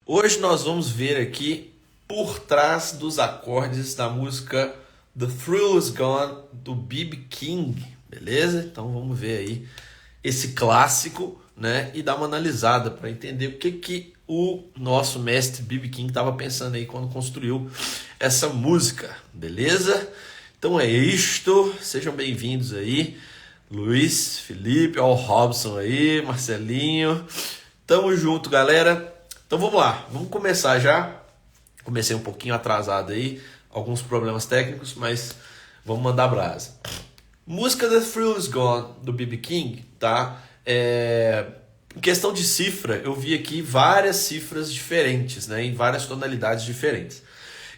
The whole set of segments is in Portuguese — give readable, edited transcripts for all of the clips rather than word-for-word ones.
Hoje nós vamos ver aqui por trás dos acordes da música The Thrill Is Gone do B.B. King, beleza? Então vamos ver aí esse clássico, né? E dar uma analisada para entender o que o nosso mestre B.B. King estava pensando aí quando construiu essa música, beleza? Então é isto, sejam bem-vindos aí, Luiz, Felipe, ó o Robson aí, Marcelinho, tamo junto, galera. Então vamos lá, vamos começar já. Comecei um pouquinho atrasado aí, alguns problemas técnicos, mas vamos mandar brasa. Música The Thrill Is Gone, do B.B. King, tá? Em questão de cifra, eu vi aqui várias cifras diferentes, né? Em várias tonalidades diferentes.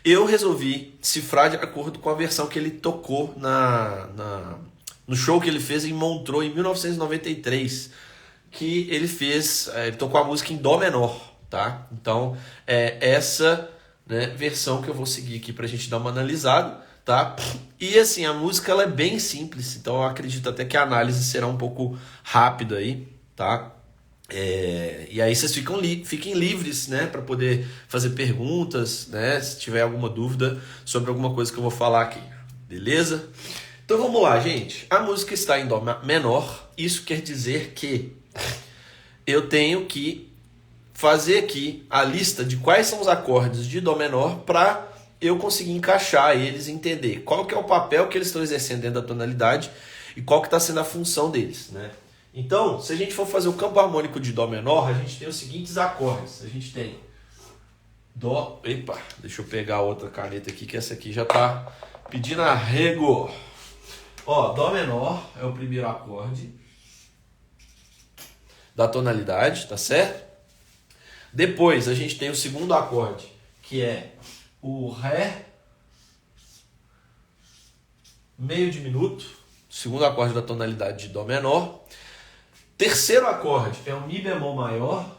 Eu resolvi cifrar de acordo com a versão que ele tocou no show que ele fez em Montreux, em 1993, que ele fez, ele tocou a música em Dó menor. Tá? Então, é essa, né, versão que eu vou seguir aqui pra gente dar uma analisada, tá? E assim, a música ela é bem simples, então eu acredito até que a análise será um pouco rápida aí, tá? E aí vocês fiquem livres, né, para poder fazer perguntas, né, se tiver alguma dúvida sobre alguma coisa que eu vou falar aqui, beleza? Então vamos lá, gente. A música está em Dó menor, isso quer dizer que eu tenho que fazer aqui a lista de quais são os acordes de Dó menor para eu conseguir encaixar eles e entender qual que é o papel que eles estão exercendo dentro da tonalidade e qual que está sendo a função deles, né? Então, se a gente for fazer o campo harmônico de Dó menor, a gente tem os seguintes acordes. A gente tem Dó... Epa, deixa eu pegar outra caneta aqui, que essa aqui já está pedindo arrego. Ó, Dó menor é o primeiro acorde da tonalidade, tá certo? Depois a gente tem o segundo acorde, que é o Ré meio diminuto, segundo acorde da tonalidade de Dó menor. Terceiro acorde é o Mi bemol maior.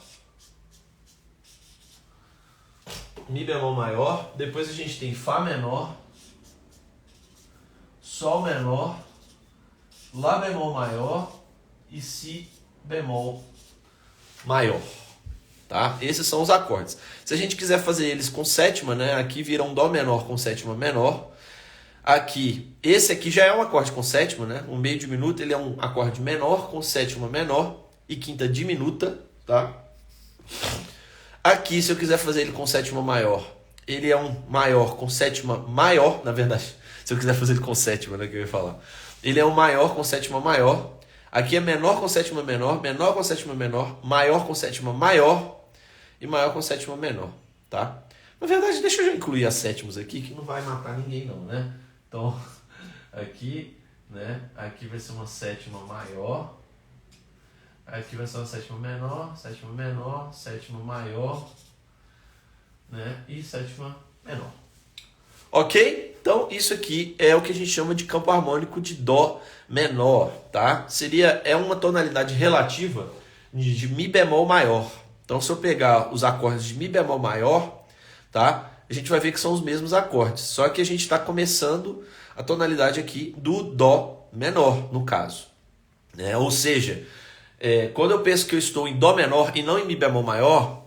Mi bemol maior. Depois a gente tem Fá menor, Sol menor, Lá bemol maior e Si bemol maior. Tá? Esses são os acordes. Se a gente quiser fazer eles com sétima, né? Aqui vira um Dó menor com sétima menor. Aqui, esse aqui já é um acorde com sétima, né? O meio diminuto ele é um acorde menor com sétima menor e quinta diminuta, tá? Aqui, se eu quiser fazer ele com sétima maior, ele é um maior com sétima maior, na verdade. Se eu quiser fazer ele com sétima, né? Que eu ia falar. Ele é um maior com sétima maior. Aqui é menor com sétima menor, menor com sétima menor, maior com sétima maior e maior com sétima menor, tá? Na verdade, deixa eu já incluir as sétimas aqui, que não vai matar ninguém não, né? Então, aqui, né? Aqui vai ser uma sétima maior, aqui vai ser uma sétima menor, sétima maior, né? E sétima menor. Ok? Então, isso aqui é o que a gente chama de campo harmônico de Dó menor, tá? É uma tonalidade relativa de Mi bemol maior. Então, se eu pegar os acordes de Mi bemol maior, tá? A gente vai ver que são os mesmos acordes. Só que a gente está começando a tonalidade aqui do Dó menor, no caso, né? Ou seja, quando eu penso que eu estou em Dó menor e não em Mi bemol maior,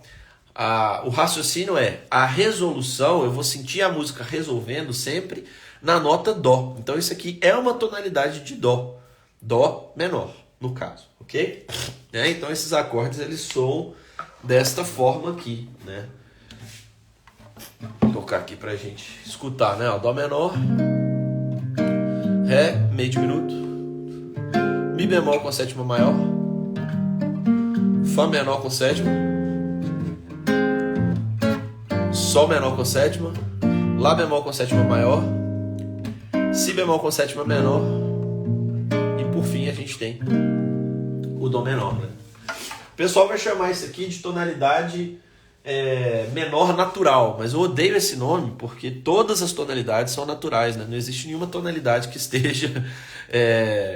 o raciocínio é a resolução, eu vou sentir a música resolvendo sempre na nota Dó. Então isso aqui é uma tonalidade de Dó. Dó menor, no caso, ok? Então esses acordes eles soam desta forma aqui, né? Vou tocar aqui pra gente escutar, né? Dó menor, Ré, meio diminuto, Mi bemol com sétima maior, Fá menor com sétima, Sol menor com sétima, Lá bemol com sétima maior, Si bemol com sétima menor e por fim a gente tem o Dó menor, né? O pessoal vai chamar isso aqui de tonalidade menor natural, mas eu odeio esse nome porque todas as tonalidades são naturais, né? Não existe nenhuma tonalidade que esteja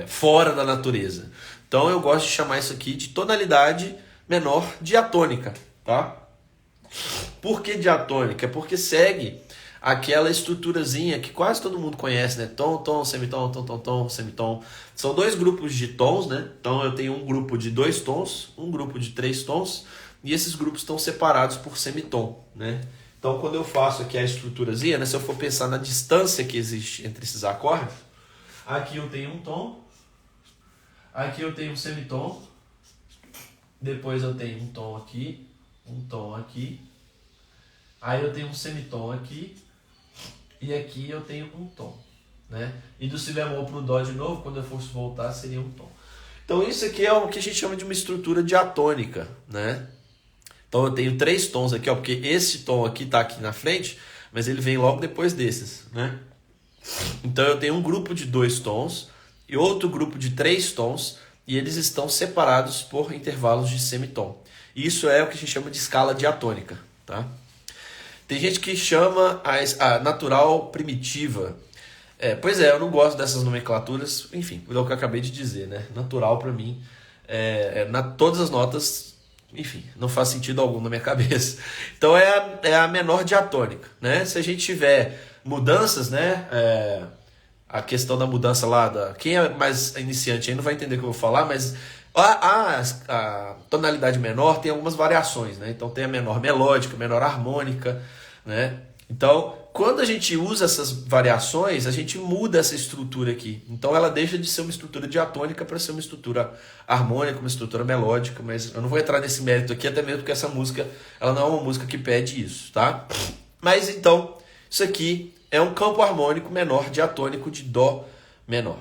fora da natureza. Então eu gosto de chamar isso aqui de tonalidade menor diatônica, tá? Por que diatônica? Porque segue aquela estruturazinha que quase todo mundo conhece, né? Tom, tom, semitom, tom, tom, tom, semitom. São dois grupos de tons, né? Então eu tenho um grupo de 2 tons, um grupo de 3 tons, e esses grupos estão separados por semitom, né? Então, quando eu faço aqui a estruturazinha, né, se eu for pensar na distância que existe entre esses acordes, aqui eu tenho um tom, aqui eu tenho um semitom, depois eu tenho um tom aqui, aí eu tenho um semitom aqui, e aqui eu tenho um tom, né? E do si bemol para o dó de novo, quando eu fosse voltar, seria um tom. Então isso aqui é o que a gente chama de uma estrutura diatônica, né? Então eu tenho 3 tons aqui, ó, porque esse tom aqui está aqui na frente, mas ele vem logo depois desses, né? Então eu tenho um grupo de 2 tons e outro grupo de 3 tons, e eles estão separados por intervalos de semitom. Isso é o que a gente chama de escala diatônica, tá? Tem gente que chama a natural primitiva. Pois é, eu não gosto dessas nomenclaturas, enfim, é o que eu acabei de dizer, né? Natural para mim, todas as notas, enfim, não faz sentido algum na minha cabeça. Então é a menor diatônica, né? Se a gente tiver mudanças, né? A questão da mudança lá, quem é mais iniciante aí não vai entender o que eu vou falar, mas a tonalidade menor tem algumas variações, né? Então tem a menor melódica, menor harmônica, né? Então, quando a gente usa essas variações, a gente muda essa estrutura aqui. Então ela deixa de ser uma estrutura diatônica para ser uma estrutura harmônica, uma estrutura melódica, mas eu não vou entrar nesse mérito aqui, até mesmo porque essa música, ela não é uma música que pede isso, tá? Mas então, isso aqui é um campo harmônico menor diatônico de dó menor.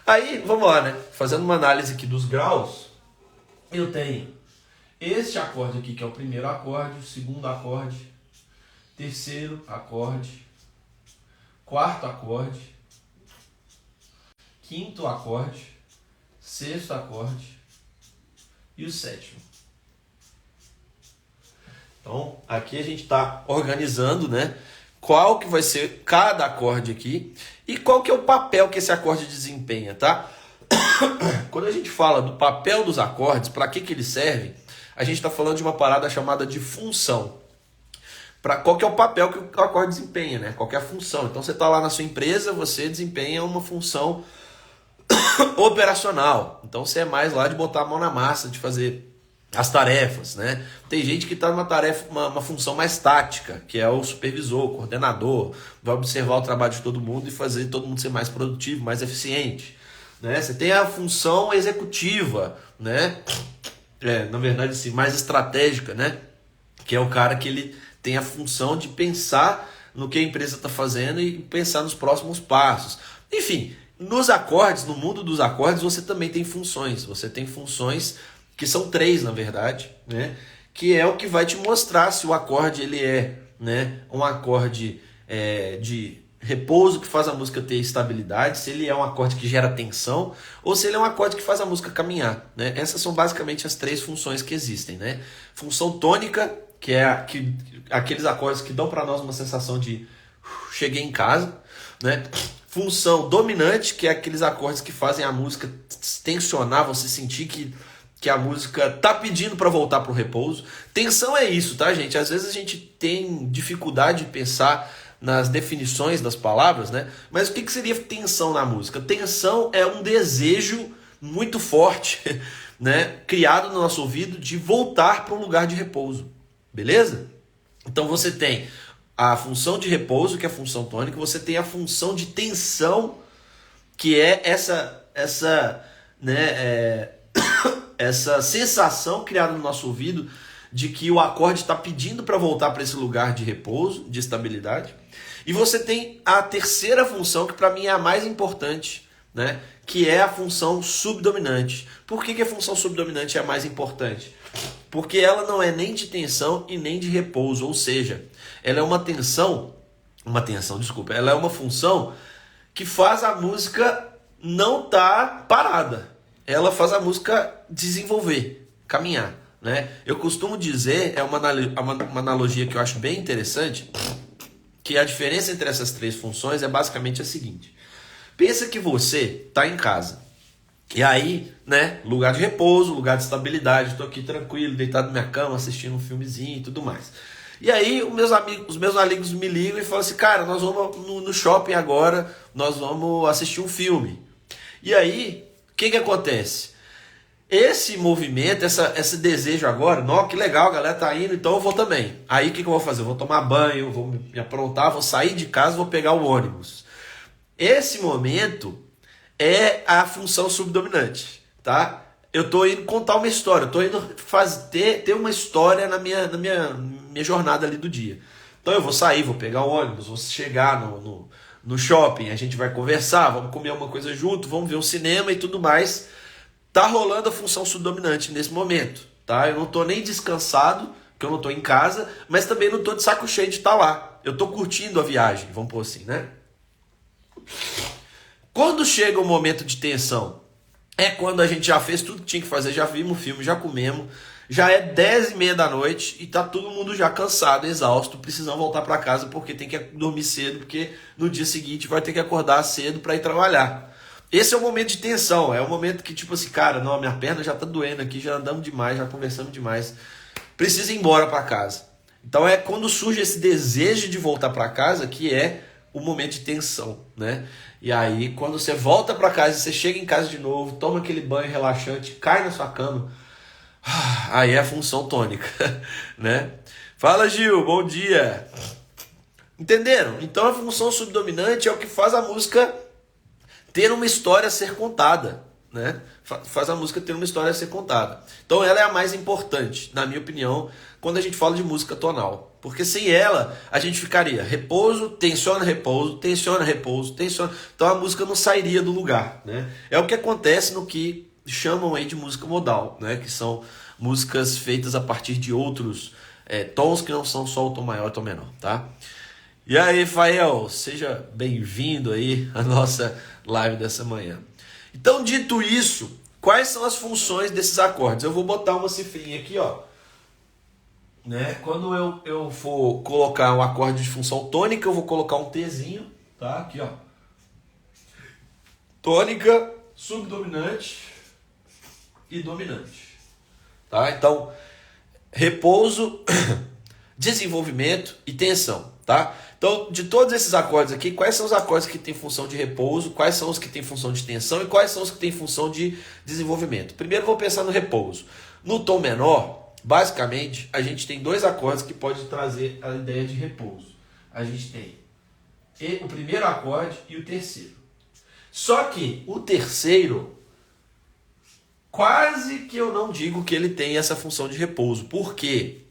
Aí, vamos lá, né? Fazendo uma análise aqui dos graus, eu tenho este acorde aqui, que é o primeiro acorde, o segundo acorde, terceiro acorde, quarto acorde, quinto acorde, sexto acorde e o sétimo. Então, aqui a gente está organizando, né? Qual que vai ser cada acorde aqui e qual que é o papel que esse acorde desempenha, tá? Quando a gente fala do papel dos acordes, para que eles servem, a gente está falando de uma parada chamada de função. Qual que é o papel que o acorde desempenha, né? Qual que é a função? Então você está lá na sua empresa, você desempenha uma função operacional. Então você é mais lá de botar a mão na massa, de fazer as tarefas, né? Tem gente que está numa tarefa, uma função mais tática, que é o supervisor, o coordenador, vai observar o trabalho de todo mundo e fazer todo mundo ser mais produtivo, mais eficiente, né? Você tem a função executiva, né? Na verdade, assim, mais estratégica, né? Que é o cara que ele tem a função de pensar no que a empresa está fazendo e pensar nos próximos passos. Enfim, nos acordes, no mundo dos acordes, você também tem funções. Você tem funções que são 3, na verdade, né? Que é o que vai te mostrar se o acorde ele é, né, um acorde de repouso que faz a música ter estabilidade, se ele é um acorde que gera tensão, ou se ele é um acorde que faz a música caminhar, né? Essas são basicamente as 3 funções que existem, né? Função tônica, que é aqueles acordes que dão para nós uma sensação de cheguei em casa, né? Função dominante, que é aqueles acordes que fazem a música tensionar, você sentir que a música tá pedindo para voltar para o repouso. Tensão é isso, tá, gente? Às vezes a gente tem dificuldade de pensar nas definições das palavras, né? Mas o que seria tensão na música? Tensão é um desejo muito forte, né? Criado no nosso ouvido de voltar para um lugar de repouso, beleza? Então você tem a função de repouso, que é a função tônica, você tem a função de tensão, que é essa sensação criada no nosso ouvido de que o acorde está pedindo para voltar para esse lugar de repouso, de estabilidade. E você tem a terceira função, que para mim é a mais importante, né? Que é a função subdominante. Por que a função subdominante é a mais importante? Porque ela não é nem de tensão e nem de repouso, ou seja, ela é ela é uma função que faz a música não estar parada. Ela faz a música desenvolver, caminhar, né? Eu costumo dizer, é uma analogia que eu acho bem interessante, que a diferença entre essas 3 funções é basicamente a seguinte. Pensa que você está em casa, e aí, né, lugar de repouso, lugar de estabilidade, estou aqui tranquilo, deitado na minha cama, assistindo um filmezinho e tudo mais. E aí os meus amigos me ligam e falam assim, cara, nós vamos no shopping agora, nós vamos assistir um filme. E aí, o que acontece? Esse movimento, esse desejo agora, não, que legal, a galera tá indo, então eu vou também. Aí o que eu vou fazer? Eu vou tomar banho, vou me aprontar, vou sair de casa, vou pegar o ônibus. Esse momento é a função subdominante, tá? Eu tô indo contar uma história, eu tô indo ter uma história na minha jornada ali do dia. Então eu vou sair, vou pegar o ônibus, vou chegar no shopping, a gente vai conversar, vamos comer uma coisa junto, vamos ver um cinema e tudo mais. Tá rolando a função subdominante nesse momento, tá? Eu não tô nem descansado, que eu não tô em casa, mas também não tô de saco cheio de estar lá. Eu tô curtindo a viagem, vamos pôr assim, né? Quando chega o momento de tensão, é quando a gente já fez tudo que tinha que fazer, já vimos o filme, já comemos, já é 10h30 da noite e tá todo mundo já cansado, exausto, precisando voltar para casa porque tem que dormir cedo, porque no dia seguinte vai ter que acordar cedo para ir trabalhar. Esse é o momento de tensão, é o momento que tipo assim, cara, não, minha perna já tá doendo aqui, já andamos demais, já conversamos demais, preciso ir embora para casa. Então é quando surge esse desejo de voltar para casa que é o momento de tensão, né? E aí quando você volta para casa, você chega em casa de novo, toma aquele banho relaxante, cai na sua cama, aí é a função tônica, né? Fala, Gil, bom dia. Entenderam? Então a função subdominante é o que faz a música ter uma história a ser contada, né? Faz a música ter uma história a ser contada. Então ela é a mais importante, na minha opinião, quando a gente fala de música tonal. Porque sem ela, a gente ficaria repouso, tensiona, repouso, tensiona, repouso, tensiona. Então a música não sairia do lugar, né? É o que acontece no que chamam aí de música modal, né? Que são músicas feitas a partir de outros tons que não são só o tom maior e o tom menor, tá? E aí, Fael, seja bem-vindo aí à nossa live dessa manhã. Então, dito isso, quais são as funções desses acordes? Eu vou botar uma cifrinha aqui, ó. Né? Quando eu for colocar um acorde de função tônica, eu vou colocar um Tzinho, tá? Aqui, ó. Tônica, subdominante e dominante. Tá? Então, repouso, desenvolvimento e tensão, tá? Então, de todos esses acordes aqui, quais são os acordes que têm função de repouso, quais são os que têm função de tensão e quais são os que têm função de desenvolvimento? Primeiro, vou pensar no repouso. No tom menor, basicamente, a gente tem dois acordes que podem trazer a ideia de repouso. A gente tem o primeiro acorde e o terceiro. Só que o terceiro, quase que eu não digo que ele tem essa função de repouso. Por quê?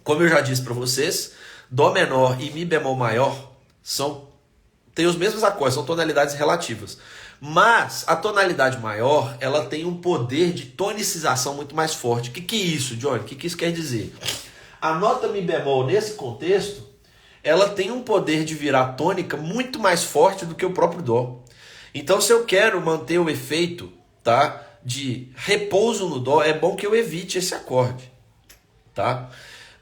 Como eu já disse para vocês, Dó menor e Mi bemol maior têm os mesmos acordes, são tonalidades relativas. Mas a tonalidade maior, ela tem um poder de tonicização muito mais forte. O que é isso, Johnny? O que isso quer dizer? A nota Mi bemol, nesse contexto, ela tem um poder de virar tônica muito mais forte do que o próprio Dó. Então, se eu quero manter o efeito, tá, de repouso no Dó, é bom que eu evite esse acorde, tá?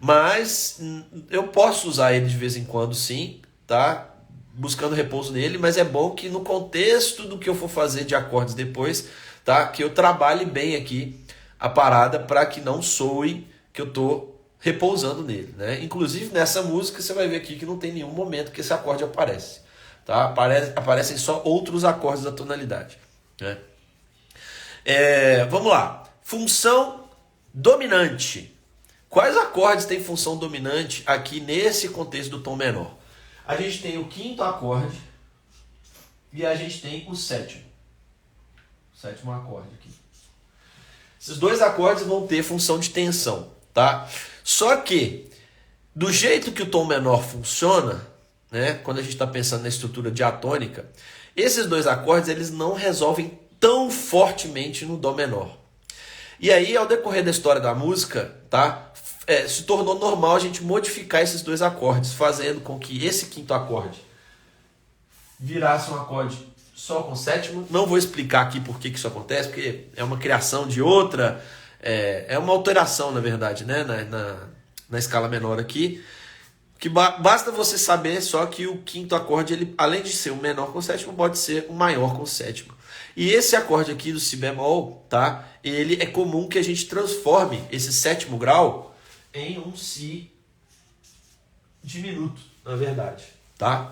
Mas eu posso usar ele de vez em quando, sim, tá? Buscando repouso nele, mas é bom que no contexto do que eu for fazer de acordes depois, tá? Que eu trabalhe bem aqui a parada para que não soe que eu tô repousando nele, né? Inclusive nessa música você vai ver aqui que não tem nenhum momento que esse acorde aparece, tá? Aparecem só outros acordes da tonalidade, né? Vamos lá. Função dominante. Quais acordes têm função dominante aqui nesse contexto do tom menor? A gente tem o quinto acorde e a gente tem o sétimo. Sétimo acorde aqui. Esses dois acordes vão ter função de tensão, tá? Só que, do jeito que o tom menor funciona, né, quando a gente está pensando na estrutura diatônica, esses dois acordes eles não resolvem tão fortemente no dó menor. E aí, ao decorrer da história da música, tá, se tornou normal a gente modificar esses dois acordes, fazendo com que esse quinto acorde virasse um acorde só com sétimo. Não vou explicar aqui por que isso acontece, porque é uma criação de outra, é uma alteração, na verdade, né, na escala menor aqui, que basta você saber só que o quinto acorde, ele, além de ser um menor com sétimo, pode ser um maior com sétimo. E esse acorde aqui do Si bemol, tá? Ele é comum que a gente transforme esse sétimo grau em um Si diminuto, na verdade, tá?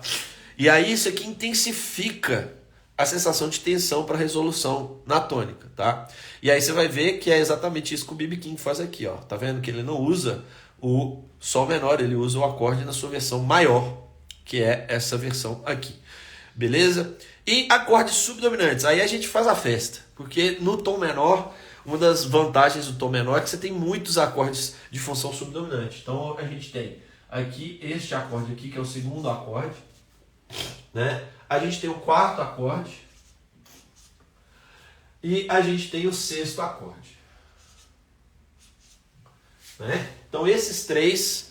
E aí isso aqui intensifica a sensação de tensão para resolução na tônica, tá? E aí você vai ver que é exatamente isso que o B.B. King faz aqui, ó. Tá vendo que ele não usa o Sol menor, ele usa o acorde na sua versão maior, que é essa versão aqui. Beleza? E acordes subdominantes, aí a gente faz a festa, porque no tom menor, uma das vantagens do tom menor é que você tem muitos acordes de função subdominante. Então a gente tem aqui este acorde aqui, que é o segundo acorde, né? A gente tem o quarto acorde e a gente tem o sexto acorde, né? Então esses três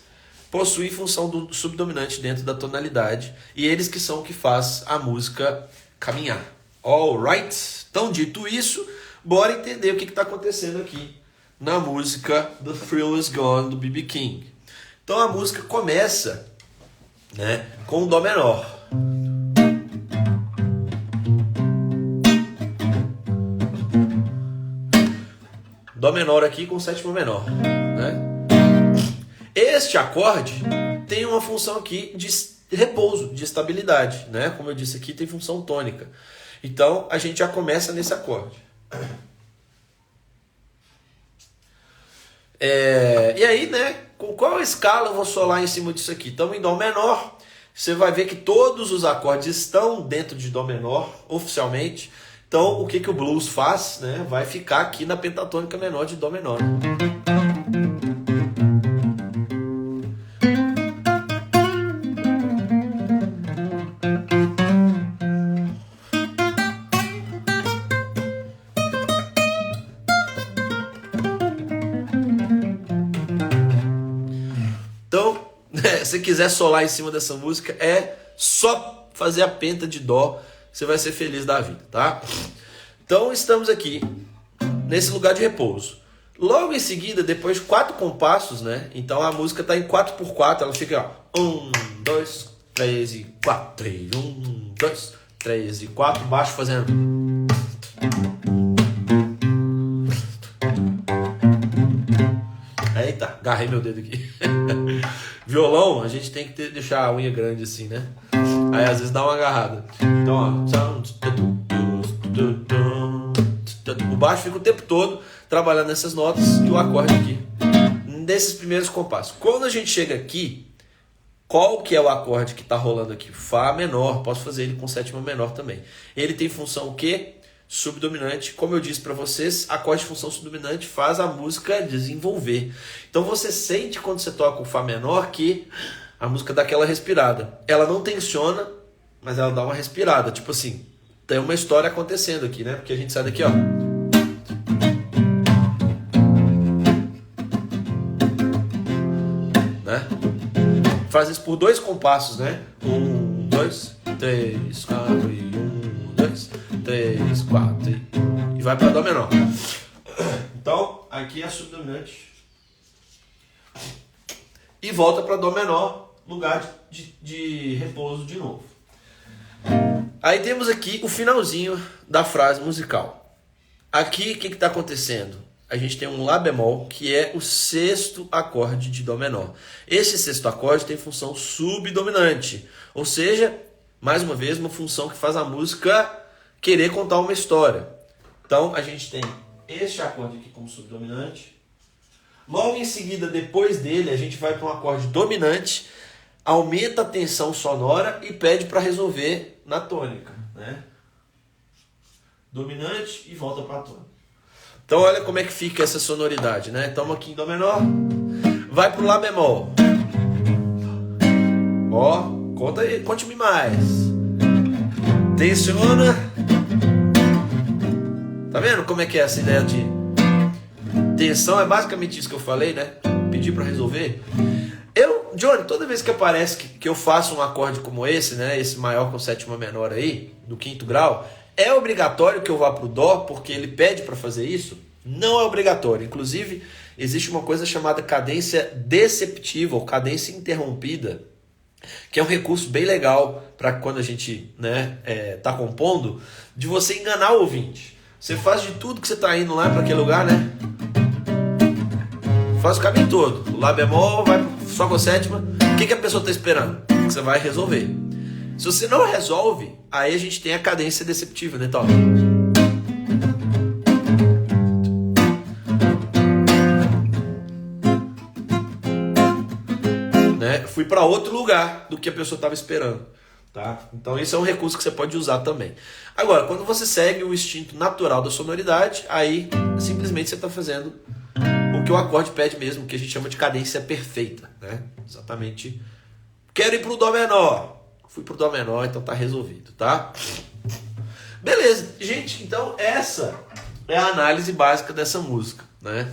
possuem função do subdominante dentro da tonalidade e eles que são o que faz a música caminhar. Alright? Então dito isso, bora entender o que está acontecendo aqui na música The Thrill Is Gone do B.B. King. Então a música começa, né, com o Dó menor. Dó menor aqui com sétima menor, né? Este acorde tem uma função aqui de repouso, de estabilidade, né? Como eu disse aqui, tem função tônica. Então a gente já começa nesse acorde. E aí, né? Com qual escala eu vou solar em cima disso aqui? Estamos em Dó menor. Você vai ver que todos os acordes estão dentro de Dó menor, oficialmente. Então, o que o blues faz, né? Vai ficar aqui na pentatônica menor de Dó menor. Então, se quiser solar em cima dessa música, é só fazer a penta de Dó. Você vai ser feliz da vida, tá? Então estamos aqui nesse lugar de repouso. Logo em seguida, depois de 4 compassos, né? Então a música está em 4x4, ela fica, ó, 1, 2, 3 e 4, 1, 2, 3 e 4, baixo fazendo. Eita, agarrei meu dedo aqui. Violão, a gente tem que deixar a unha grande assim, né? Aí às vezes dá uma agarrada. Então, ó, o baixo fica o tempo todo trabalhando nessas notas e o acorde aqui, nesses primeiros compassos. Quando a gente chega aqui, qual que é o acorde que está rolando aqui? Fá menor, posso fazer ele com sétima menor também. Ele tem função o quê? Subdominante. Como eu disse para vocês, acorde de função subdominante faz a música desenvolver. Então você sente quando você toca o Fá menor que a música dá aquela respirada. Ela não tensiona, mas ela dá uma respirada. Tipo assim, tem uma história acontecendo aqui, né? Porque a gente sai daqui, ó. Né? Faz isso por 2 compassos, né? 1, 2, 3, 4 e 1, 2, 3, 4 e vai para Dó menor. Então, aqui é subdominante. E volta para Dó menor, lugar de repouso de novo. Aí temos aqui o finalzinho da frase musical. Aqui o que está acontecendo? A gente tem um Lá bemol, que é o sexto acorde de Dó menor. Esse sexto acorde tem função subdominante, ou seja, mais uma vez, uma função que faz a música querer contar uma história. Então a gente tem este acorde aqui como subdominante. Logo em seguida, depois dele, a gente vai para um acorde dominante, aumenta a tensão sonora e pede para resolver na tônica, né? Dominante e volta para a tônica. Então olha como é que fica essa sonoridade, né? Estamos aqui em Dó menor, vai para o Lá bemol. Ó, conta aí, conte-me mais. Tensiona. Tá vendo como é que é essa ideia de tensão? É basicamente isso que eu falei, né? Pedir para resolver. Johnny, toda vez que aparece que eu faço um acorde como esse, né? Esse maior com sétima menor aí, do 5º grau, é obrigatório que eu vá pro Dó porque ele pede para fazer isso? Não é obrigatório. Inclusive, existe uma coisa chamada cadência deceptiva ou cadência interrompida, que é um recurso bem legal para quando a gente, né, tá compondo, de você enganar o ouvinte. Você faz de tudo que você tá indo lá para aquele lugar, né? Faz o caminho todo. O Lá bemol, vai só com a sétima. O que a pessoa tá esperando? Que você vai resolver. Se você não resolve, aí a gente tem a cadência deceptiva, né? Então, né? Fui para outro lugar do que a pessoa estava esperando, tá? Então esse é um recurso que você pode usar também. Agora, quando você segue o instinto natural da sonoridade, aí simplesmente você está fazendo o que o acorde pede mesmo, que a gente chama de cadência perfeita, né? Exatamente. Quero ir pro Dó menor. Fui pro Dó menor, então tá resolvido, tá? Beleza. Gente, então essa é a análise básica dessa música, né?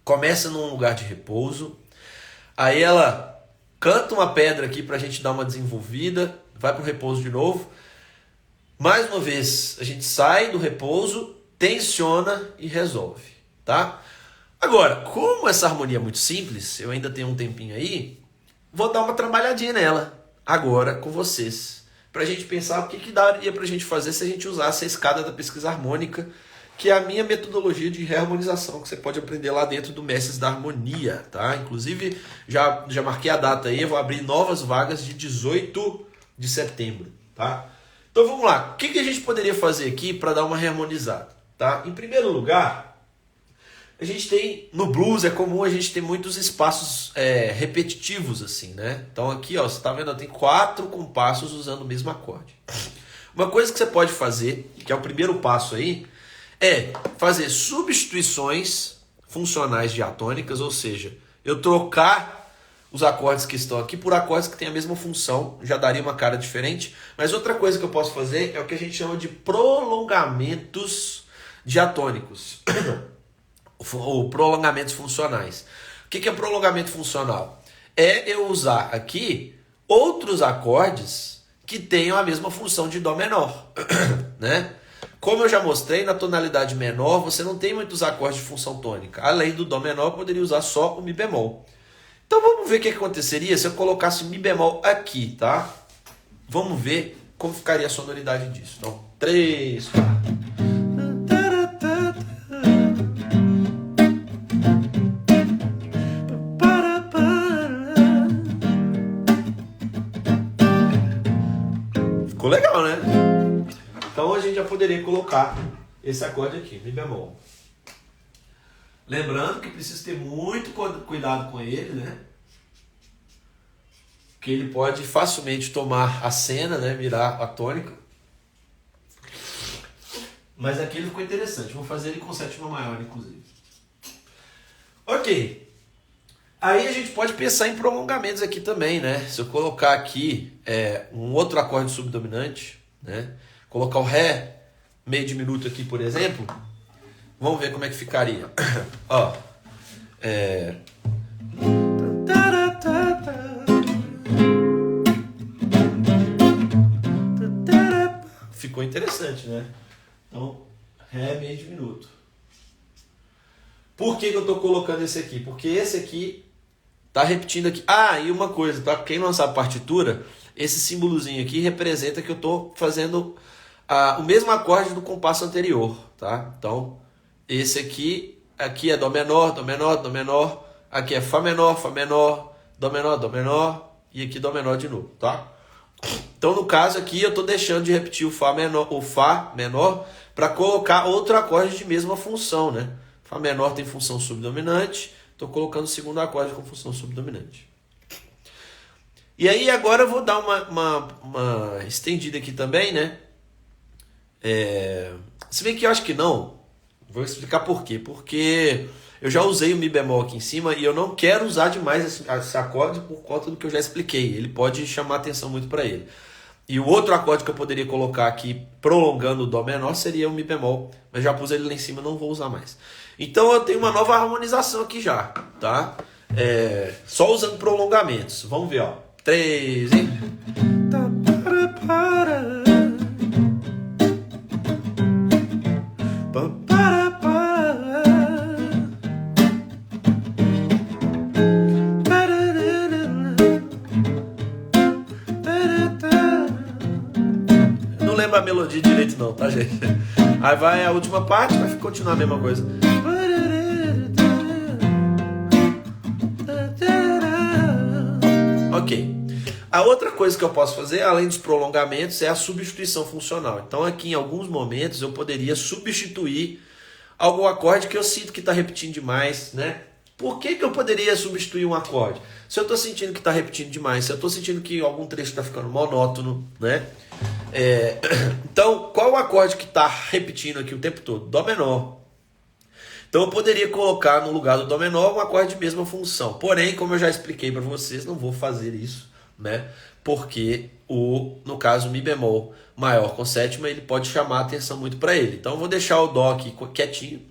Começa num lugar de repouso, aí ela canta uma pedra aqui pra gente dar uma desenvolvida, vai pro repouso de novo. Mais uma vez, a gente sai do repouso, tensiona e resolve, tá? Agora, como essa harmonia é muito simples, eu ainda tenho um tempinho aí, vou dar uma trabalhadinha nela agora com vocês, pra gente pensar o que daria pra gente fazer se a gente usasse a escada da pesquisa harmônica, que é a minha metodologia de reharmonização, que você pode aprender lá dentro do Mestres da Harmonia, tá? Inclusive, já marquei a data aí, eu vou abrir novas vagas de 18 de setembro, tá? Então vamos lá, o que a gente poderia fazer aqui para dar uma reharmonizada, tá? Em primeiro lugar, a gente tem, no blues é comum a gente ter muitos espaços repetitivos assim, né? Então aqui, ó, você tá vendo, tem 4 compassos usando o mesmo acorde. Uma coisa que você pode fazer, que é o primeiro passo aí, é fazer substituições funcionais diatônicas, ou seja, eu trocar os acordes que estão aqui por acordes que têm a mesma função, já daria uma cara diferente. Mas outra coisa que eu posso fazer é o que a gente chama de prolongamentos diatônicos, ou prolongamentos funcionais. O que é prolongamento funcional? É eu usar aqui outros acordes que tenham a mesma função de Dó menor, né? Como eu já mostrei, na tonalidade menor você não tem muitos acordes de função tônica. Além do Dó menor, eu poderia usar só o Mi bemol. Então vamos ver o que aconteceria se eu colocasse Mi bemol aqui, tá? Vamos ver como ficaria a sonoridade disso. Então, 3, 4. Ficou legal, né? Então a gente já poderia colocar esse acorde aqui, Mi bemol. Lembrando que precisa ter muito cuidado com ele, né? Que ele pode facilmente tomar a cena, né? Virar a tônica. Mas aqui ele ficou interessante. Vou fazer ele com sétima maior, inclusive. Ok. Aí a gente pode pensar em prolongamentos aqui também, né? Se eu colocar aqui um outro acorde subdominante, né? Colocar o Ré meio diminuto aqui, por exemplo. Vamos ver como é que ficaria. Ó. Ficou interessante, né? Então, Ré meio diminuto. Por que eu estou colocando esse aqui? Porque esse aqui tá repetindo aqui. Ah, e uma coisa, tá? Quem não sabe partitura, esse símbolozinho aqui representa que eu estou fazendo o mesmo acorde do compasso anterior, tá? Então, esse aqui é Dó menor, Dó menor, Dó menor. Aqui é Fá menor, Dó menor, Dó menor. E aqui Dó menor de novo, tá? Então, no caso aqui, eu estou deixando de repetir o Fá menor para colocar outro acorde de mesma função, né? Fá menor tem função subdominante, estou colocando o segundo acorde com função subdominante. E aí, agora eu vou dar uma estendida aqui também, né? Se bem que eu acho que não. Vou explicar por quê. Porque eu já usei o Mi bemol aqui em cima e eu não quero usar demais esse acorde por conta do que eu já expliquei. Ele pode chamar atenção muito para ele. E o outro acorde que eu poderia colocar aqui, prolongando o Dó menor, seria o Mi bemol. Mas já pus ele lá em cima, não vou usar mais. Então eu tenho uma nova harmonização aqui já, tá? Só usando prolongamentos. Vamos ver, ó. 3, hein? Não lembro a melodia direito não, tá, gente? Aí vai a última parte, vai continuar a mesma coisa. Ok. A outra coisa que eu posso fazer, além dos prolongamentos, é a substituição funcional. Então aqui em alguns momentos eu poderia substituir algum acorde que eu sinto que está repetindo demais, né? Por que eu poderia substituir um acorde? Se eu estou sentindo que está repetindo demais, se eu estou sentindo que algum trecho está ficando monótono, né? Então, qual o acorde que está repetindo aqui o tempo todo? Dó menor. Então eu poderia colocar no lugar do Dó menor um acorde de mesma função. Porém, como eu já expliquei para vocês, não vou fazer isso, né? Porque no caso, o Mi bemol maior com sétima, ele pode chamar a atenção muito para ele. Então eu vou deixar o Dó aqui quietinho,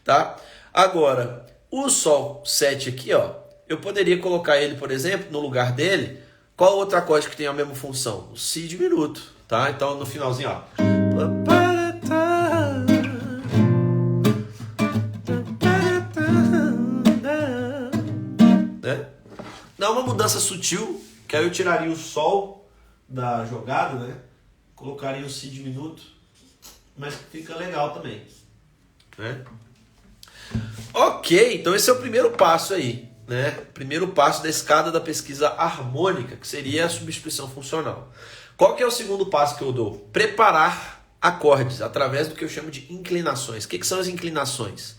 tá? Agora, o Sol 7 aqui, ó, eu poderia colocar ele, por exemplo, no lugar dele. Qual outro acorde que tem a mesma função? O Si diminuto, tá? Então no finalzinho, ó. Né? Dá uma mudança sutil, que aí eu tiraria o Sol da jogada, né? Colocaria o Si diminuto, mas fica legal também, né? Ok, então esse é o primeiro passo aí, né? Primeiro passo da escada da pesquisa harmônica, que seria a substituição funcional. Qual que é o segundo passo que eu dou? Preparar acordes através do que eu chamo de inclinações. O que são as inclinações?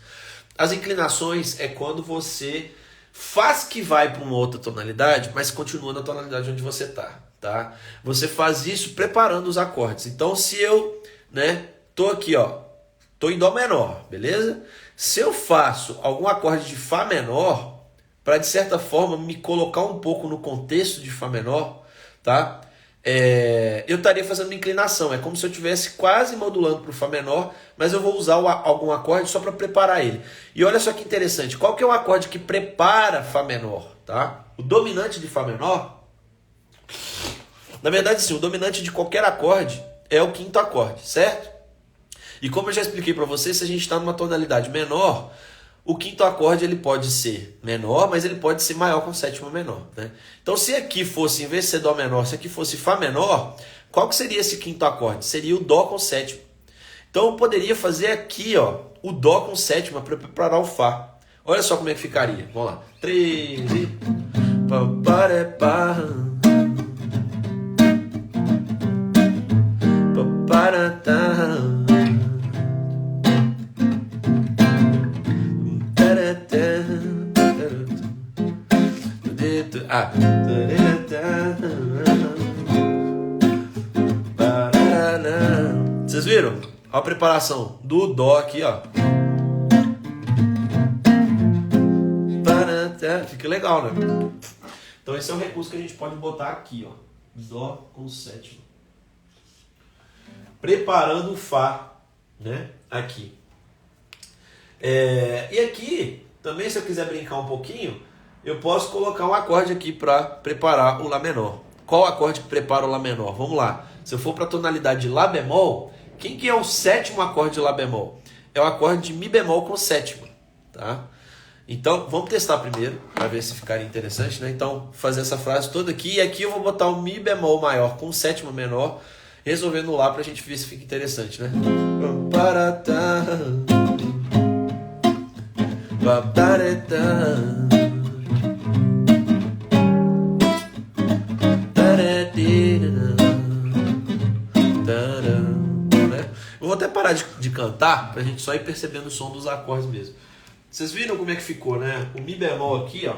As inclinações é quando você faz que vai para uma outra tonalidade, mas continua na tonalidade onde você está, tá? Você faz isso preparando os acordes. Então se eu, né, tô aqui, ó, tô em Dó menor, beleza? Se eu faço algum acorde de Fá menor, para de certa forma me colocar um pouco no contexto de Fá menor, tá? Eu estaria fazendo uma inclinação, é como se eu estivesse quase modulando para o Fá menor, mas eu vou usar algum acorde só para preparar ele. E olha só que interessante, qual que é o acorde que prepara Fá menor? Tá? O dominante de Fá menor, na verdade sim, o dominante de qualquer acorde é o quinto acorde, certo? E como eu já expliquei para vocês, se a gente está numa tonalidade menor, o quinto acorde ele pode ser menor, mas ele pode ser maior com sétima menor, né? Então se aqui fosse, em vez de ser Dó menor, se aqui fosse Fá menor, qual que seria esse quinto acorde? Seria o Dó com sétima. Então eu poderia fazer aqui, ó, o Dó com sétima para preparar o Fá. Olha só como é que ficaria. Vamos lá. 3 e... Vocês viram? Olha a preparação do Dó aqui, ó. Fica legal, né? Então esse é um recurso que a gente pode botar aqui, ó. Dó com sétima. Preparando o Fá, né? Aqui. E aqui, também se eu quiser brincar um pouquinho, eu posso colocar um acorde aqui para preparar o Lá menor. Qual acorde que prepara o Lá menor? Vamos lá. Se eu for para a tonalidade de Lá bemol, quem que é o sétimo acorde de Lá bemol? É o acorde de Mi bemol com sétima, tá? Então, vamos testar primeiro, para ver se ficaria interessante, né? Então, fazer essa frase toda aqui, e aqui eu vou botar o Mi bemol maior com sétima menor, resolvendo Lá para a gente ver se fica interessante, né? Eu vou até parar de cantar pra gente só ir percebendo o som dos acordes mesmo. Vocês viram como é que ficou, né? O Mi bemol aqui, ó.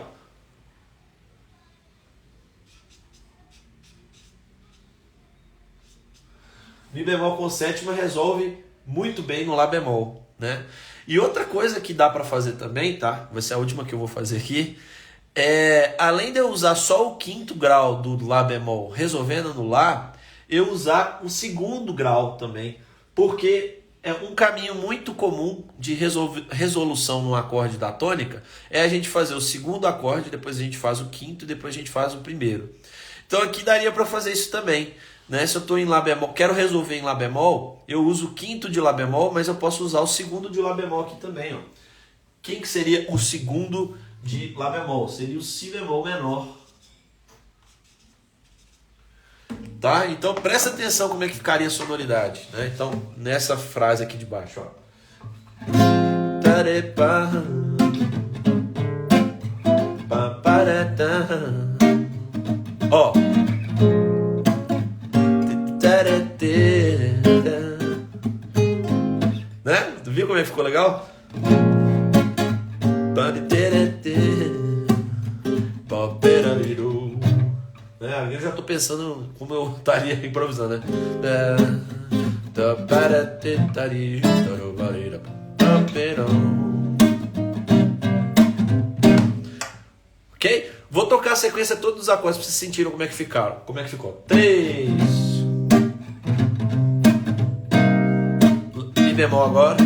Mi bemol com sétima resolve muito bem no Lá bemol, né? E outra coisa que dá pra fazer também, tá? Vai ser a última que eu vou fazer aqui. Além de eu usar só o quinto grau do Lá bemol resolvendo no Lá, eu usar o segundo grau também. Porque é um caminho muito comum de resolução no acorde da tônica é a gente fazer o segundo acorde, depois a gente faz o quinto e depois a gente faz o primeiro. Então aqui daria para fazer isso também, né? Se eu estou em Lá bemol, quero resolver em Lá bemol, eu uso o quinto de Lá bemol, mas eu posso usar o segundo de Lá bemol aqui também, ó. Quem que seria o segundo de Lá bemol? Seria o Si bemol menor. Tá? Então presta atenção como é que ficaria a sonoridade, né? Então, nessa frase aqui de baixo, ó. Ó. como é que ficou legal? Eu já tô pensando como eu estaria improvisando, né? Ok? Vou tocar a sequência toda dos acordes pra vocês sentirem como é que ficaram. Como é que ficou? 3. Mi bemol agora.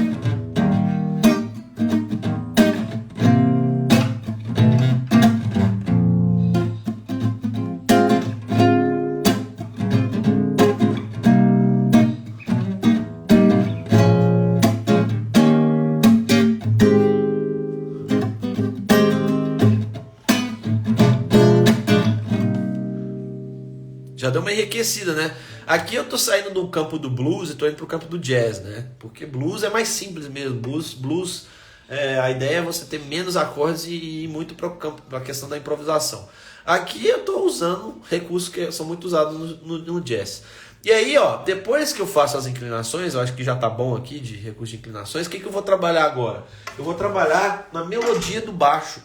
Já deu uma enriquecida, né? Aqui eu tô saindo do campo do blues e tô indo pro campo do jazz, né? Porque blues é mais simples mesmo. Blues a ideia é você ter menos acordes e ir muito pro campo, pra questão da improvisação. Aqui eu tô usando recursos que são muito usados no jazz. E aí, ó, depois que eu faço as inclinações, eu acho que já tá bom aqui de recurso de inclinações, o que eu vou trabalhar agora? Eu vou trabalhar na melodia do baixo.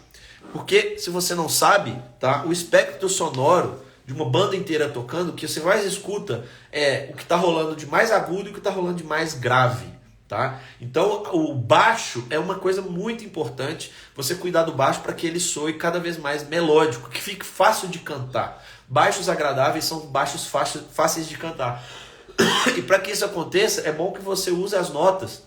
Porque, se você não sabe, tá? O espectro sonoro de uma banda inteira tocando, o que você mais escuta é o que está rolando de mais agudo e o que está rolando de mais grave, tá? Então o baixo é uma coisa muito importante, você cuidar do baixo para que ele soe cada vez mais melódico, que fique fácil de cantar. Baixos agradáveis são baixos fáceis de cantar. E para que isso aconteça, é bom que você use as notas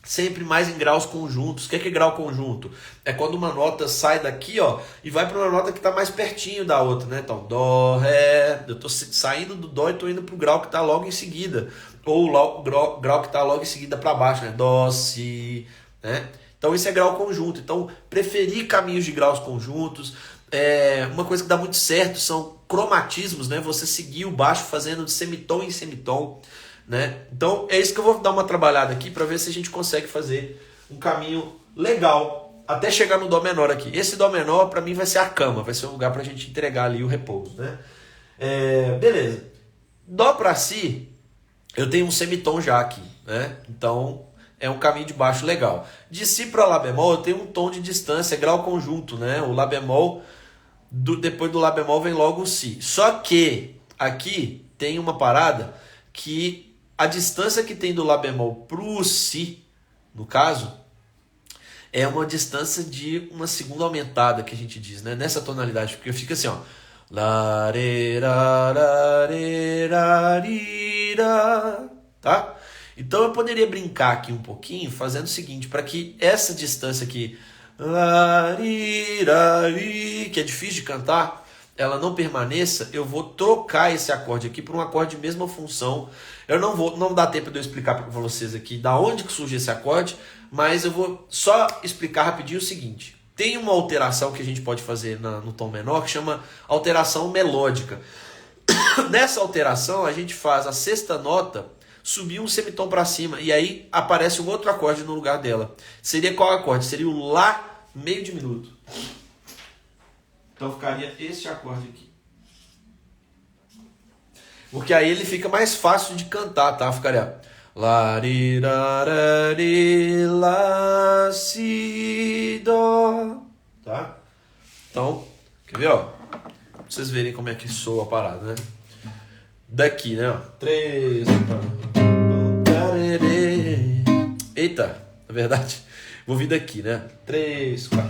sempre mais em graus conjuntos. O que é grau conjunto? É quando uma nota sai daqui, ó, e vai para uma nota que está mais pertinho da outra, né? Então, dó, ré, eu estou saindo do dó e estou indo para o grau que está logo em seguida. Ou o grau que está logo em seguida para baixo, né? Dó, si, né? Então, isso é grau conjunto. Então, preferir caminhos de graus conjuntos. Uma coisa que dá muito certo são cromatismos, né? Você seguir o baixo fazendo de semitom em semitom, né? Então é isso que eu vou dar uma trabalhada aqui para ver se a gente consegue fazer um caminho legal até chegar no dó menor aqui. Esse dó menor para mim vai ser a cama, vai ser um lugar para a gente entregar ali o repouso, né? Beleza. Dó para si, eu tenho um semitom já aqui, né? Então é um caminho de baixo legal. De si para lá bemol eu tenho um tom de distância, grau conjunto, né? O lá bemol, depois do lá bemol vem logo o si. Só que aqui tem uma parada que a distância que tem do lá bemol pro si, no caso, é uma distância de uma segunda aumentada, que a gente diz, né? Nessa tonalidade, porque fica assim, ó. Tá? Então eu poderia brincar aqui um pouquinho, fazendo o seguinte, para que essa distância aqui, que é difícil de cantar, ela não permaneça, eu vou trocar esse acorde aqui por um acorde de mesma função. Eu não dá tempo de eu explicar para vocês aqui da onde que surge esse acorde, mas eu vou só explicar rapidinho o seguinte. Tem uma alteração que a gente pode fazer no tom menor que chama alteração melódica. Nessa alteração a gente faz a sexta nota subir um semitom para cima e aí aparece um outro acorde no lugar dela. Seria qual acorde? Seria o lá meio diminuto. Então ficaria este acorde aqui. Porque aí ele fica mais fácil de cantar, tá? Ficaria larirarari, lá, si, dó, tá? Então, quer ver, ó? Pra vocês verem como é que soa a parada, né? Daqui, né? Ó. 3. Eita, na verdade, vou vir daqui, né? 3, 4.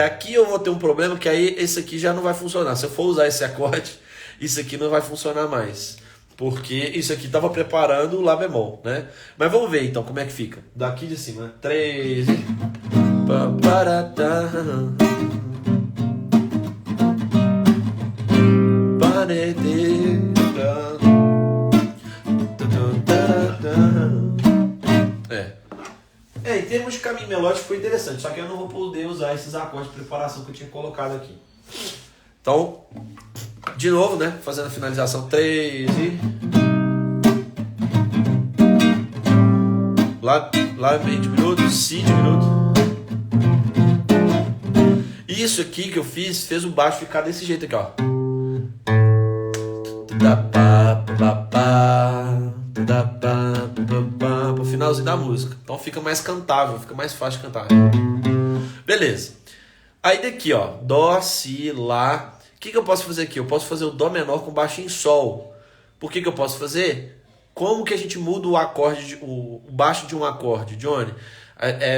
Aqui eu vou ter um problema que aí esse aqui já não vai funcionar. Se eu for usar esse acorde, isso aqui não vai funcionar mais. Porque isso aqui estava preparando o lá bemol, né? Mas vamos ver então como é que fica. Daqui de cima, 3. Em termos de caminho melódico foi interessante, só que eu não vou poder usar esses acordes de preparação que eu tinha colocado aqui. Então, de novo, né? Fazendo a finalização 3 e... Lá meio diminuto, si diminuto. Isso aqui que eu fiz, fez o baixo ficar desse jeito aqui, ó. Pro finalzinho da música. Então fica mais cantável, fica mais fácil de cantar. Beleza. Aí daqui, ó, dó, si, lá. O que eu posso fazer aqui? Eu posso fazer o dó menor com baixo em sol. Por que eu posso fazer? Como que a gente muda o acorde, o baixo de um acorde, Johnny?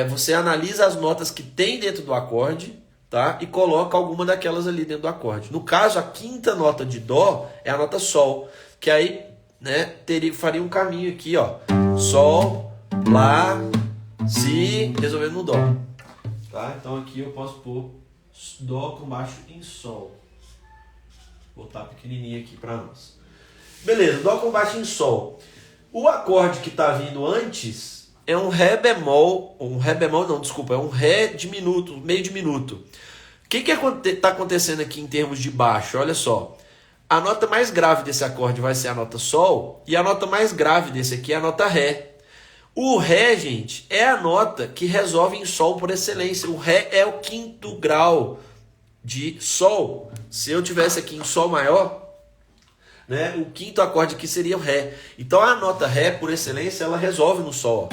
Você analisa as notas que tem dentro do acorde, tá? E coloca alguma daquelas ali dentro do acorde. No caso, a quinta nota de dó é a nota sol, que aí, né, faria um caminho aqui, ó. Sol, lá, si, resolvendo no dó. Tá? Então aqui eu posso pôr dó com baixo em sol. Vou botar pequenininho aqui para nós. Beleza, dó com baixo em sol. O acorde que está vindo antes é um ré bemol, é um ré diminuto, meio diminuto. O que está acontecendo aqui em termos de baixo? Olha só, a nota mais grave desse acorde vai ser a nota sol e a nota mais grave desse aqui é a nota ré. O ré, gente, é a nota que resolve em sol por excelência. O ré é o quinto grau de sol. Se eu tivesse aqui em sol maior, né, o quinto acorde aqui seria o ré. Então a nota ré, por excelência, ela resolve no sol.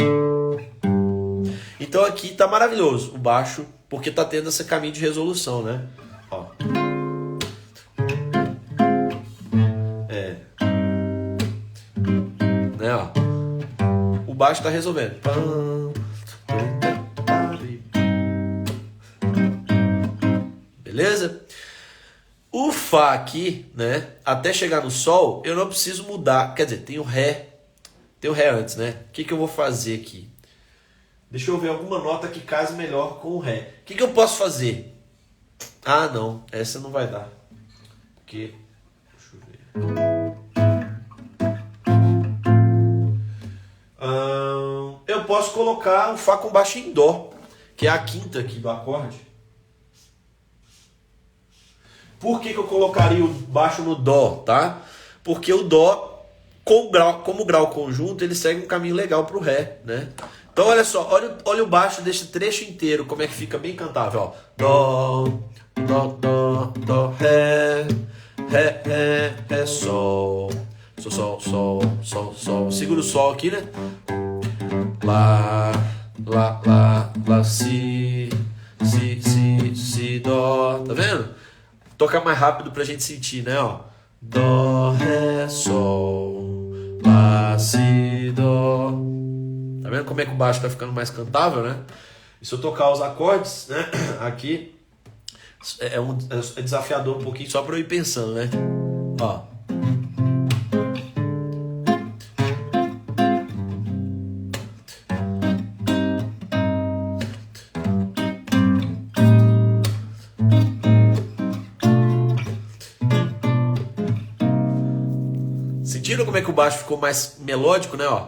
Então aqui tá maravilhoso o baixo, porque tá tendo esse caminho de resolução, né? Ó. Né, ó. O baixo tá resolvendo. Beleza? O Fá aqui, né, até chegar no Sol, eu não preciso mudar. Quer dizer, tem o Ré antes, né? O que eu vou fazer aqui? Deixa eu ver alguma nota que case melhor com o Ré. O que eu posso fazer? Ah, não. Essa não vai dar. Porque... Deixa eu ver. Eu posso colocar o Fá com baixo em Dó, que é a quinta aqui do acorde. Por que eu colocaria o baixo no Dó, tá? Porque o Dó, como grau conjunto, ele segue um caminho legal pro Ré, né? Então, olha só, olha o baixo desse trecho inteiro, como é que fica bem cantável, ó. Dó, Dó, Dó, Dó, Ré, Ré, Ré, Ré, Sol, Sol, Sol, Sol, Sol, Sol. Segura o Sol aqui, né? Lá, Lá, Lá, Lá, Si, Si, Si, Si, Dó. Tá vendo? Toca mais rápido pra gente sentir, né? Ó. Dó, Ré, Sol, Lá, Si, Dó. Tá vendo como é que o baixo tá ficando mais cantável, né? E se eu tocar os acordes, né? Aqui é desafiador um pouquinho só pra eu ir pensando, né? Ó. Sentiram como é que o baixo ficou mais melódico, né? Ó.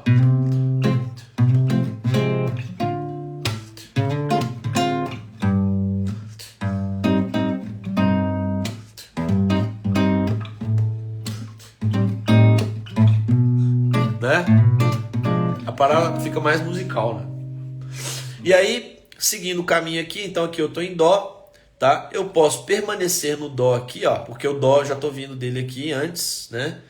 Né? A parada fica mais musical, né? E aí, seguindo o caminho aqui, então aqui eu tô em Dó, tá? Eu posso permanecer no Dó aqui, ó, porque o Dó já tô vindo dele aqui antes, né?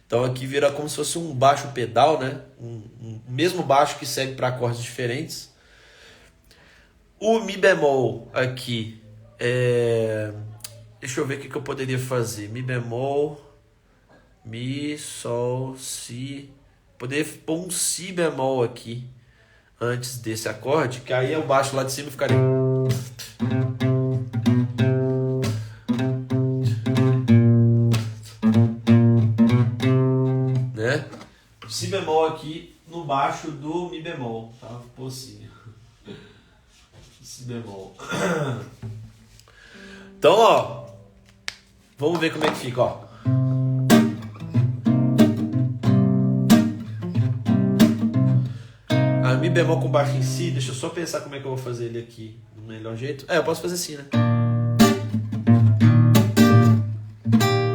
Então aqui vira como se fosse um baixo pedal, né? Um mesmo baixo que segue para acordes diferentes. O Mi bemol aqui, deixa eu ver o que eu poderia fazer. Mi bemol, Mi, Sol, Si. Poderia pôr um Si bemol aqui antes desse acorde, que aí o baixo lá de cima ficaria... Né? Si bemol aqui no baixo do Mi bemol, tá? Vou pôr assim. Si bemol. Então, ó, vamos ver como é que fica, ó. A Mi bemol com baixo em Si, deixa eu só pensar como é que eu vou fazer ele aqui do melhor jeito. Eu posso fazer assim, né?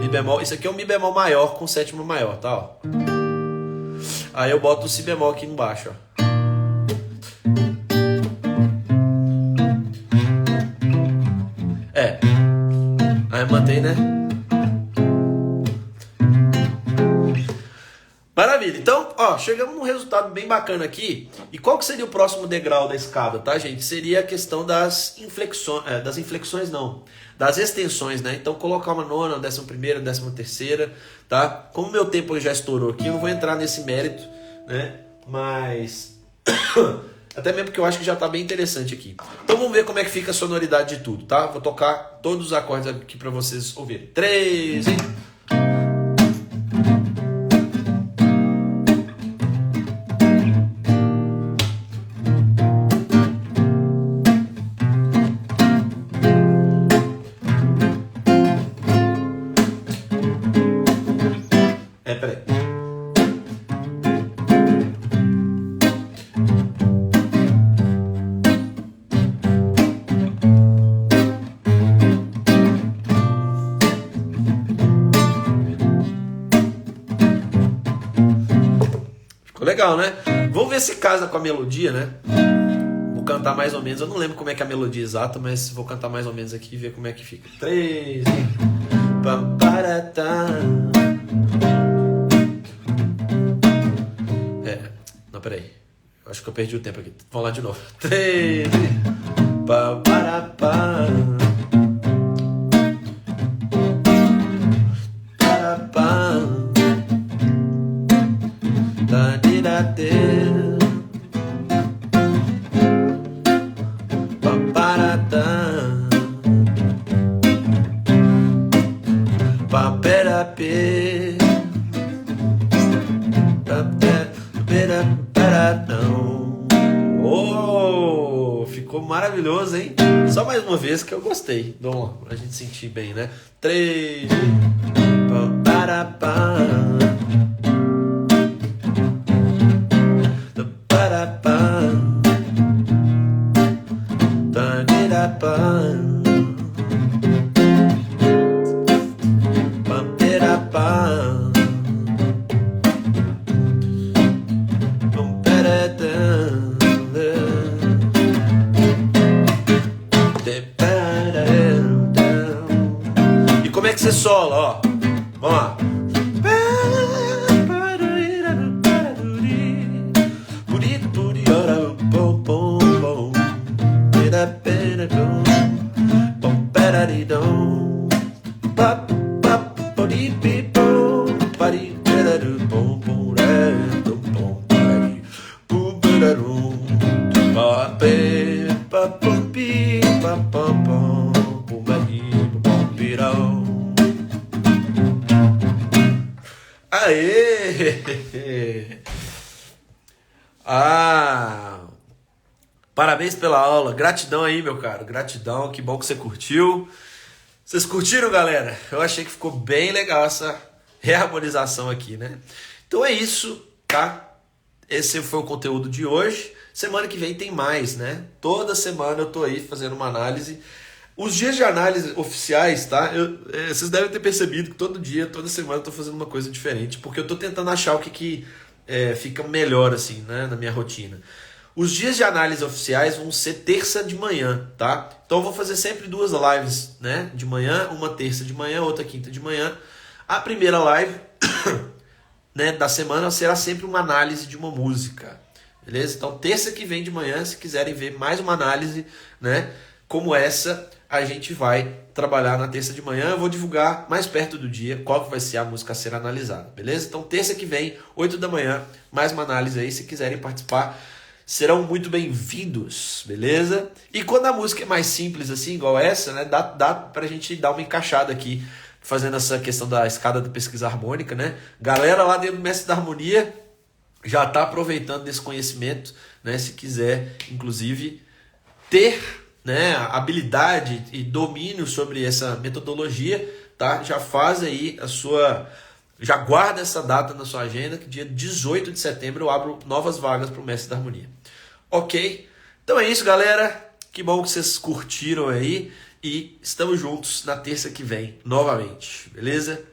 Mi bemol, isso aqui é um Mi bemol maior com sétima maior, tá? Ó. Aí eu boto o Si bemol aqui embaixo, ó. Aí mantém, né? Maravilha. Então, ó, chegamos num resultado bem bacana aqui. E qual que seria o próximo degrau da escada, tá, gente? Seria a questão das inflexões não, das extensões, né? Então, colocar uma nona, 11ª, 13ª, tá? Como meu tempo já estourou aqui, eu não vou entrar nesse mérito, né? Mas até mesmo porque eu acho que já tá bem interessante aqui. Então, vamos ver como é que fica a sonoridade de tudo, tá? Vou tocar todos os acordes aqui para vocês ouvirem. 3 e... peraí. Ficou legal, né? Vamos ver se casa com a melodia, né? Vou cantar mais ou menos. Eu não lembro como é que é a melodia exata, mas vou cantar mais ou menos aqui e ver como é que fica. 3 pam, paratá. Não, peraí. Eu acho que eu perdi o tempo aqui. Vamos lá de novo. 3 pam, parapá. Parapá. Da di da de. Pam, paratá. Pam, perapê. Oh, ficou maravilhoso, hein? Só mais uma vez que eu gostei. Bom, pra gente sentir bem, né? 3 E como é que você sola, ó? Vamos lá. Aê! Ah! Parabéns pela aula. Gratidão aí, meu caro. Gratidão. Que bom que você curtiu. Vocês curtiram, galera? Eu achei que ficou bem legal essa reharmonização aqui, né? Então é isso, tá? Esse foi o conteúdo de hoje. Semana que vem tem mais, né? Toda semana eu tô aí fazendo uma análise. Os dias de análise oficiais, tá? Vocês devem ter percebido que todo dia, toda semana eu tô fazendo uma coisa diferente, porque eu tô tentando achar o que fica melhor, assim, né, na minha rotina. Os dias de análise oficiais vão ser terça de manhã, tá? Então eu vou fazer sempre 2 lives, né? De manhã, uma terça de manhã, outra quinta de manhã. A primeira live, né, da semana será sempre uma análise de uma música, beleza? Então terça que vem de manhã, se quiserem ver mais uma análise, né, como essa, a gente vai trabalhar na terça de manhã. Eu vou divulgar mais perto do dia qual que vai ser a música a ser analisada, beleza? Então terça que vem, 8 da manhã, mais uma análise aí. Se quiserem participar, serão muito bem-vindos, beleza? E quando a música é mais simples assim, igual essa, né, dá pra gente dar uma encaixada aqui, fazendo essa questão da escada da pesquisa harmônica, né? Galera lá dentro do Mestre da Harmonia já tá aproveitando desse conhecimento, né? Se quiser, inclusive, ter, né, habilidade e domínio sobre essa metodologia, tá? Já faz aí já guarda essa data na sua agenda, que dia 18 de setembro eu abro novas vagas para o Mestre da Harmonia. Ok? Então é isso, galera. Que bom que vocês curtiram aí e estamos juntos na terça que vem, novamente. Beleza?